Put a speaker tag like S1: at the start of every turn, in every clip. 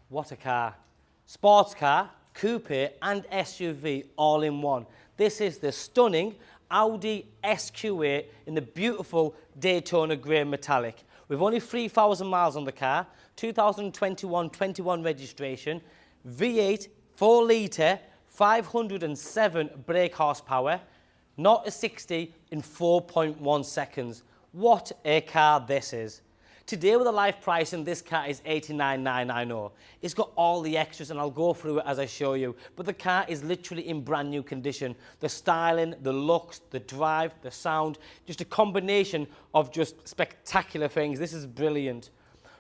S1: What a car. Sports car, coupe and SUV all in one. This is the stunning Audi SQ8 in the beautiful Daytona Grey metallic. With only 3,000 miles on the car, 2021-21 registration, V8 4 litre, 507 brake horsepower, 0 to 60 in 4.1 seconds. What a car this is. Today with the live pricing, this car is $89,990. It's got all the extras and I'll go through it as I show you. But the car is literally in brand new condition. The styling, the looks, the drive, the sound, just a combination of just spectacular things. This is brilliant.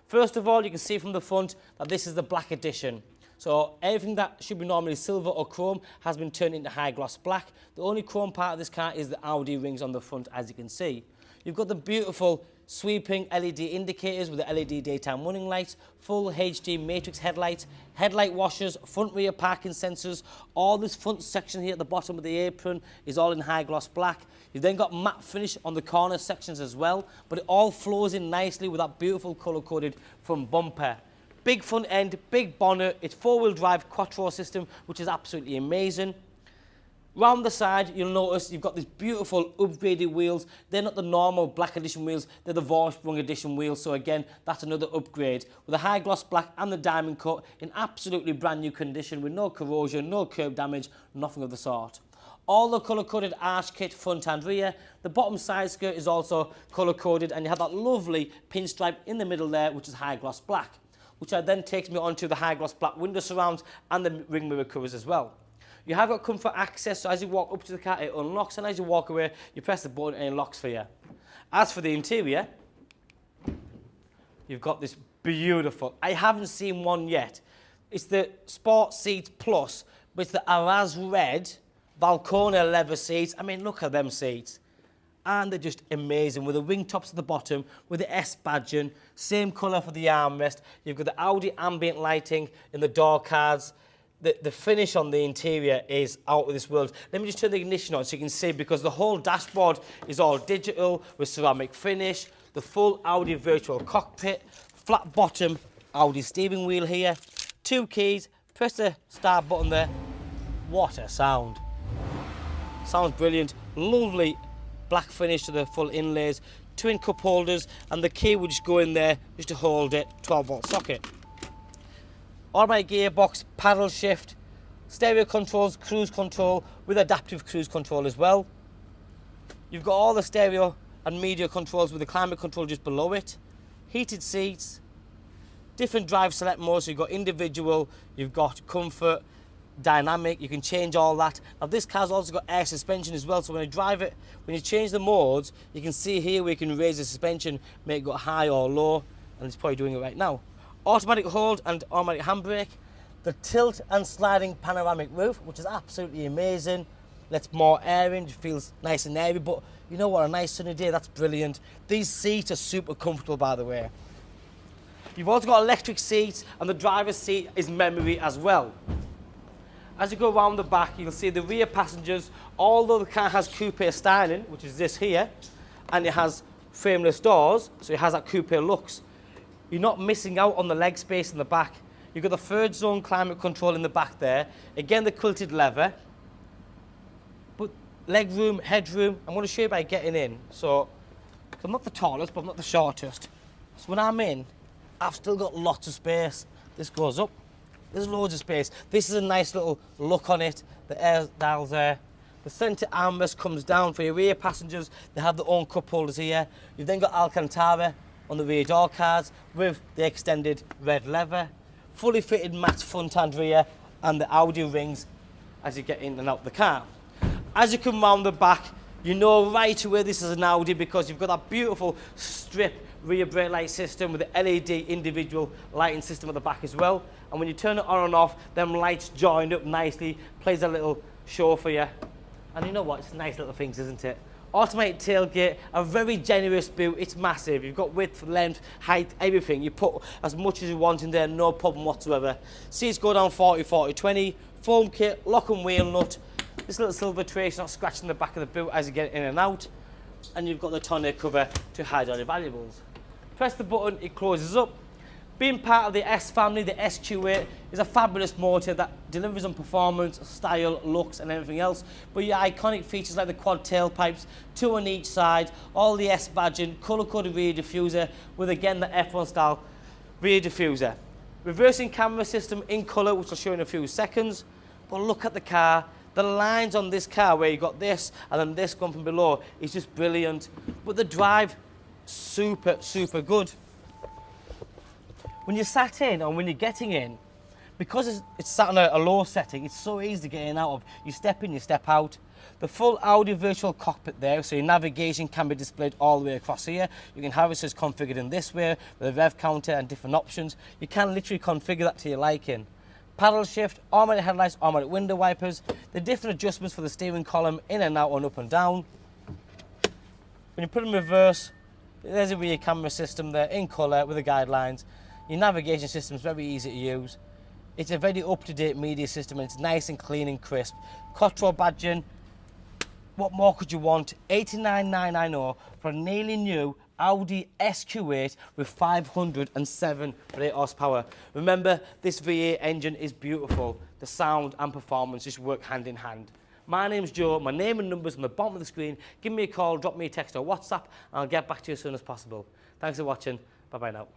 S1: First of all, you can see from the front that this is the black edition. So everything that should be normally silver or chrome has been turned into high gloss black. The only chrome part of this car is the Audi rings on the front, as you can see. You've got the beautiful sweeping LED indicators with the LED daytime running lights, full HD matrix headlights, headlight washers, front rear parking sensors. All this front section here at the bottom of the apron is all in high gloss black. You've then got matte finish on the corner sections as well, but it all flows in nicely with that beautiful colour coded front bumper. Big front end, big bonnet. It's 4-wheel drive Quattro system, which is absolutely amazing. Round the side, you'll notice you've got these beautiful upgraded wheels. They're not the normal black edition wheels, they're the Vorsprung edition wheels. So again, that's another upgrade. With the high gloss black and the diamond cut in absolutely brand new condition with no corrosion, no curb damage, nothing of the sort. All the colour-coded arch kit front and rear. The bottom side skirt is also colour-coded and you have that lovely pinstripe in the middle there, which is high gloss black, which then takes me onto the high gloss black window surrounds and the ring mirror covers as well. You have got comfort access, so as you walk up to the car, it unlocks, and as you walk away, you press the button and it locks for you. As for the interior, you've got this beautiful, I haven't seen one yet. It's the Sport Seats Plus, but it's the Arras red Valcona leather seats. I mean, look at them seats. And they're just amazing, with the wing tops at the bottom, with the S badging, same colour for the armrest. You've got the Audi ambient lighting in the door cards. The finish on the interior is out of this world. Let me just turn the ignition on so you can see, because the whole dashboard is all digital with ceramic finish, the full Audi virtual cockpit, flat bottom Audi steering wheel here, 2 keys, press the start button there. What a sound. Sounds brilliant. Lovely black finish to the full inlays, twin cup holders, and the key will just go in there just to hold it, 12-volt socket. Automatic gearbox, paddle shift, stereo controls, cruise control with adaptive cruise control as well. You've got all the stereo and media controls with the climate control just below it. Heated seats, different drive select modes, so you've got individual, you've got comfort, dynamic, you can change all that. Now this car's also got air suspension as well, so when you drive it, when you change the modes, you can see here where you can raise the suspension, make it go high or low, and it's probably doing it right now. Automatic hold and automatic handbrake, the tilt and sliding panoramic roof, which is absolutely amazing. Lets more air in, feels nice and airy, but you know what, a nice sunny day, that's brilliant. These seats are super comfortable, by the way. You've also got electric seats, and the driver's seat is memory as well. As you go around the back, you'll see the rear passengers, although the car has coupe styling, which is this here, and it has frameless doors, so it has that coupe looks. You're not missing out on the leg space in the back. You've got the third zone climate control in the back there. Again, the quilted leather. But leg room, headroom, I'm going to show you by getting in. So, I'm not the tallest, but I'm not the shortest. So when I'm in, I've still got lots of space. This goes up. There's loads of space. This is a nice little look on it. The air dials there. The centre armrest comes down for your rear passengers. They have their own cup holders here. You've then got Alcantara on the rear door cards with the extended red leather, fully fitted matte front and rear, and the Audi rings as you get in and out the car. As you come round the back, you know right away this is an Audi, because you've got that beautiful strip rear brake light system with the LED individual lighting system at the back as well. And when you turn it on and off, them lights joined up nicely, plays a little show for you. And you know what, it's nice little things, isn't it? Automatic tailgate, a very generous boot, it's massive. You've got width, length, height, everything. You put as much as you want in there, no problem whatsoever. Seats go down 40, 40, 20. Foam kit, lock and wheel nut. This little silver trace not scratching the back of the boot as you get in and out. And you've got the tonneau cover to hide all your valuables. Press the button, it closes up. Being part of the S family, the SQ8 is a fabulous motor that delivers on performance, style, looks and everything else. But your iconic features like the quad tailpipes, 2 on each side, all the S badging, colour-coded rear diffuser with again the F1 style rear diffuser. Reversing camera system in colour, which I'll show you in a few seconds. But look at the car. The lines on this car where you got this and then this going from below is just brilliant. But the drive, super, super good. When you're sat in or when you're getting in, because it's sat on a low setting, it's so easy to get in and out of. You step in, you step out. The full Audi virtual cockpit there, so your navigation can be displayed all the way across here. You can have it as configured in this way, with a rev counter and different options. You can literally configure that to your liking. Paddle shift, automatic headlights, automatic window wipers. The different adjustments for the steering column, in and out and up and down. When you put in reverse, there's a rear camera system there in colour with the guidelines. Your navigation system is very easy to use. It's a very up-to-date media system and it's nice and clean and crisp. Quattro badging, what more could you want? $89,990 for a nearly new Audi SQ8 with 507 brake horsepower. Remember, this V8 engine is beautiful. The sound and performance just work hand in hand. My name's Joe, my name and number's on the bottom of the screen. Give me a call, drop me a text or WhatsApp, and I'll get back to you as soon as possible. Thanks for watching. Bye-bye now.